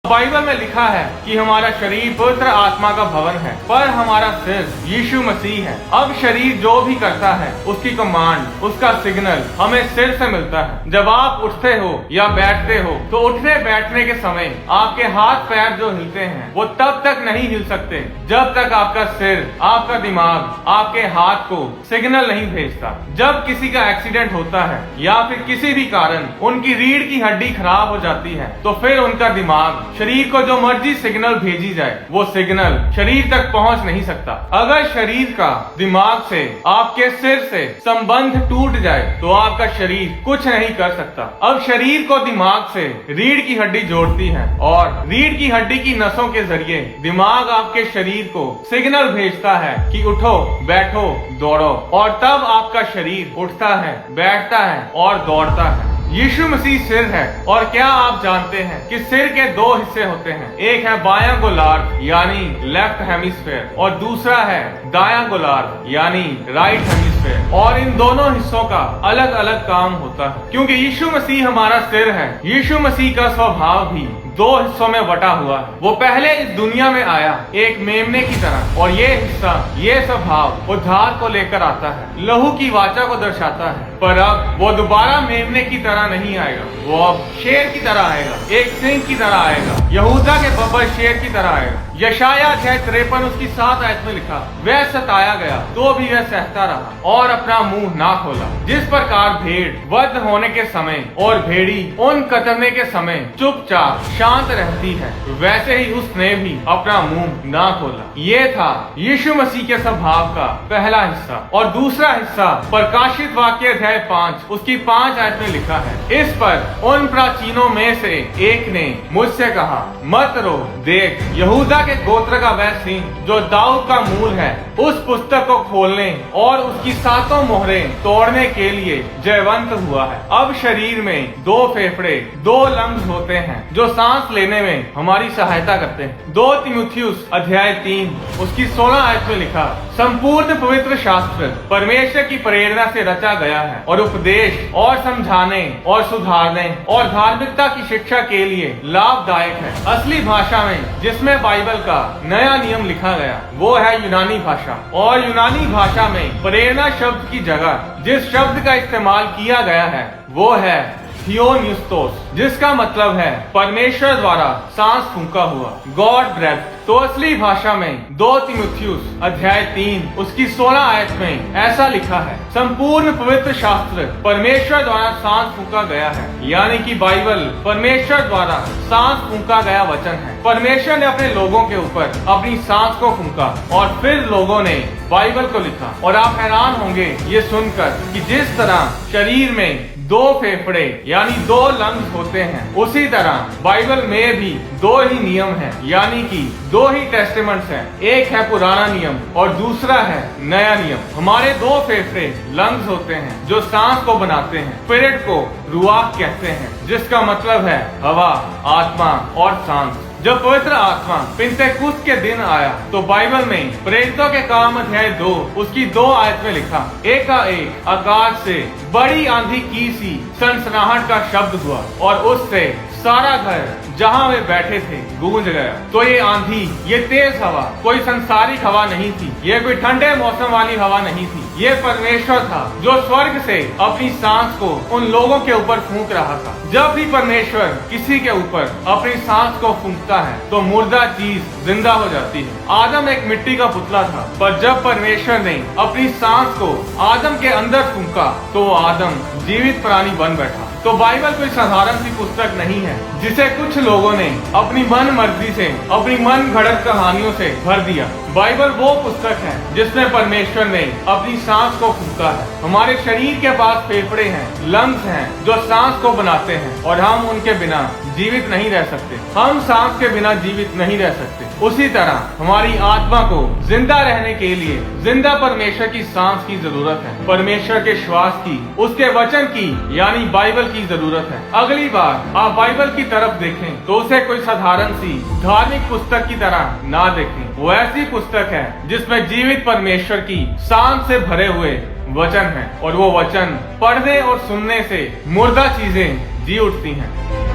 Bible में लिखा है कि हमारा शरीर पवित्र आत्मा का भवन है, पर हमारा सिर यीशु मसीह है। अब शरीर जो भी करता है उसकी कमांड, उसका सिग्नल हमें सिर से मिलता है। जब आप उठते हो या बैठते हो तो उठने बैठने के समय आपके हाथ पैर जो हिलते हैं वो तब तक नहीं हिल सकते जब तक आपका सिर, आपका दिमाग आपके हाथ को सिग्नल नहीं भेजता। जब किसी का एक्सीडेंट होता है या फिर किसी भी कारण उनकी रीढ़ की हड्डी खराब हो जाती है तो फिर उनका दिमाग शरीर को जो मर्जी सिग्नल भेजी जाए वो सिग्नल शरीर तक पहुंच नहीं सकता। अगर शरीर का दिमाग से, आपके सिर से संबंध टूट जाए तो आपका शरीर कुछ नहीं कर सकता। अब शरीर को दिमाग से रीढ़ की हड्डी जोड़ती है और रीढ़ की हड्डी की नसों के जरिए दिमाग आपके शरीर को सिग्नल भेजता है कि उठो, बैठो, दौड़ो, और तब आपका शरीर उठता है, बैठता है और दौड़ता है। यीशु मसीह सिर है। और क्या आप जानते हैं कि सिर के दो हिस्से होते हैं, एक है बायां गोलार्ध यानी लेफ्ट हेमिस्फेयर और दूसरा है दायां गोलार्ध यानी राइट हेमिस्फेयर, और इन दोनों हिस्सों का अलग अलग काम होता है। क्योंकि यीशु मसीह हमारा सिर है, यीशु मसीह का स्वभाव भी दो हिस्सों में बटा हुआ है। वो पहले इस दुनिया में आया एक मेमने की तरह, और ये हिस्सा, ये स्वभाव उद्धार को लेकर आता है, लहू की वाचा को दर्शाता है। पर अब वो दोबारा मेमने की तरह नहीं आएगा, वो अब शेर की तरह आएगा, एक सिंह की तरह आएगा, यहूदा के बब्बर शेर की तरह आएगा। यशाया अध्याय 53 उसकी 7 आयत में लिखा, वह सताया गया तो भी वह सहता रहा और अपना मुंह ना खोला। जिस प्रकार भेड़ वध होने के समय और भेड़ी उन कतरने के समय चुपचाप शांत रहती है, वैसे ही उसने भी अपना मुंह ना खोला। ये था यीशु मसीह के स्वभाव का पहला हिस्सा। और दूसरा हिस्सा प्रकाशित वाक्य अध्याय 5 उसकी 5 आयत में लिखा है, इस पर उन प्राचीनों में से एक ने मुझसे कहा, मत रो, देख यहूदा के गोत्र का वह सिंह जो दाऊद का मूल है उस पुस्तक को खोलने और उसकी 7 मोहरें तोड़ने के लिए जयवंत हुआ है। अब शरीर में 2 फेफड़े, 2 लंग्स होते हैं जो सांस लेने में हमारी सहायता करते हैं। 2 तीमुथियुस अध्याय 3 उसकी 16 आयत में लिखा, संपूर्ण पवित्र शास्त्र परमेश्वर की प्रेरणा से रचा गया है और उपदेश और समझाने और सुधारने और धार्मिकता की शिक्षा के लिए लाभदायक है। असली भाषा में जिसमें बाइबल का नया नियम लिखा गया वो है यूनानी भाषा, और यूनानी भाषा में प्रेरणा शब्द की जगह जिस शब्द का इस्तेमाल किया गया है वो है थियोनिस्टोस, जिसका मतलब है परमेश्वर द्वारा सांस फूंका हुआ, गॉड ब्रेथ। तो असली भाषा में 2 तीमुथियुस अध्याय 3 उसकी 16 आयत में ऐसा लिखा है, संपूर्ण पवित्र शास्त्र परमेश्वर द्वारा सांस फूंका गया है, यानी कि बाइबल परमेश्वर द्वारा सांस फूंका गया वचन है। परमेश्वर ने अपने लोगों के ऊपर अपनी सांस को फूंका और फिर लोगों ने बाइबल को लिखा। और आप हैरान होंगे ये सुनकर कि जिस तरह शरीर में 2 फेफड़े यानी 2 लंग्स होते हैं, उसी तरह बाइबल में भी 2 ही नियम हैं, यानी कि 2 ही टेस्टामेंट्स हैं। एक है पुराना नियम और दूसरा है नया नियम। हमारे 2 फेफड़े लंग्स होते हैं जो सांस को बनाते हैं। स्पिरिट को रुआह कहते हैं, जिसका मतलब है हवा, आत्मा और सांस। जब पवित्र आत्मा पिंतेकुस्त के दिन आया तो बाइबल में प्रेरितों के काम अध्याय 2 उसकी 2 आयत में लिखा, एकाएक आकाश से बड़ी आंधी की सी सनसनाहट का शब्द हुआ और उससे सारा घर जहाँ वे बैठे थे गूंज गया। तो ये आंधी, ये तेज हवा कोई संसारिक हवा नहीं थी, ये कोई ठंडे मौसम वाली हवा नहीं थी, ये परमेश्वर था जो स्वर्ग से अपनी सांस को उन लोगों के ऊपर फूंक रहा था। जब भी परमेश्वर किसी के ऊपर अपनी सांस को फूंकता है तो मुर्दा चीज जिंदा हो जाती है। आदम एक मिट्टी का पुतला था, पर जब परमेश्वर ने अपनी सांस को आदम के अंदर फूंका तो आदम जीवित प्राणी बन बैठा। तो बाइबल कोई साधारण सी पुस्तक नहीं है जिसे कुछ लोगों ने अपनी मन मर्जी से, अपनी मन घड़त कहानियों से भर दिया। बाइबल वो पुस्तक है जिसमें परमेश्वर ने अपनी सांस को फूंका है। हमारे शरीर के पास फेफड़े हैं, लंग्स हैं जो सांस को बनाते हैं, और हम उनके बिना जीवित नहीं रह सकते। हम सांस के बिना जीवित नहीं रह सकते। उसी तरह हमारी आत्मा को जिंदा रहने के लिए जिंदा परमेश्वर की सांस की जरूरत है, परमेश्वर के श्वास की, उसके वचन की यानी बाइबल की जरूरत है। अगली बार आप बाइबल की तरफ देखें तो उसे कोई साधारण सी धार्मिक पुस्तक की तरह ना देखें। वो ऐसी पुस्तक है जिसमें जीवित परमेश्वर की सांस से भरे हुए वचन है, और वो वचन पढ़ने और सुनने से मुर्दा चीजें जी उठती हैं।